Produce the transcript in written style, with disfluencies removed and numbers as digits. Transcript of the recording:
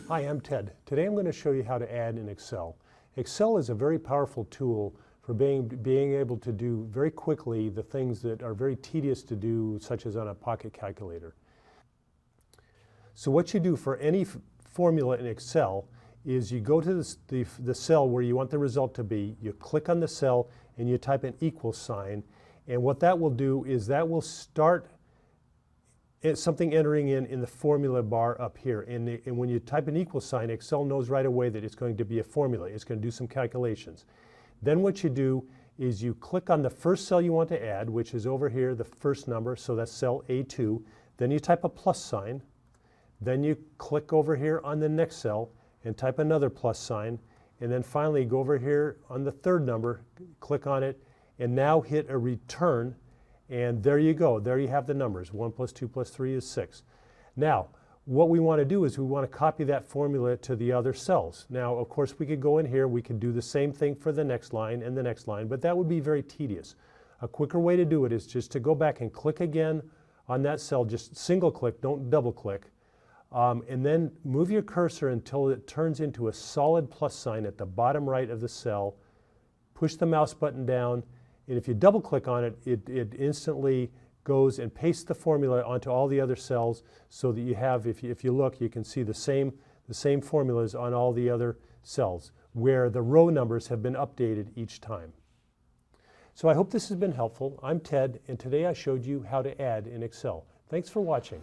Hi, I'm Ted. Today I'm going to show you how to add in Excel. Excel is a very powerful tool for being able to do very quickly the things that are very tedious to do, such as on a pocket calculator. So what you do for any formula in Excel is you go to the cell where you want the result to be, you click on the cell and you type an equal sign, and what that will do is that will start something entering in the formula bar up here. And when you type an equal sign, Excel knows right away that it's going to be a formula. It's going to do some calculations. Then what you do is you click on the first cell you want to add, which is over here, the first number, so that's cell A2. Then you type a plus sign. Then you click over here on the next cell and type another plus sign. And then finally go over here on the third number, click on it, and now hit a return. And there you go. There you have the numbers. 1 plus 2 plus 3 is 6. Now, what we want to do is we want to copy that formula to the other cells. Now, of course, we could go in here. We could do the same thing for the next line and the next line, but that would be very tedious. A quicker way to do it is just to go back and click again on that cell. Just single click, don't double click. And then move your cursor until it turns into a solid plus sign at the bottom right of the cell. Push the mouse button down. And if you double click on it, it instantly goes and pastes the formula onto all the other cells so that you have, if you look, you can see the same formulas on all the other cells where the row numbers have been updated each time. So I hope this has been helpful. I'm Ted, and today I showed you how to add in Excel. Thanks for watching.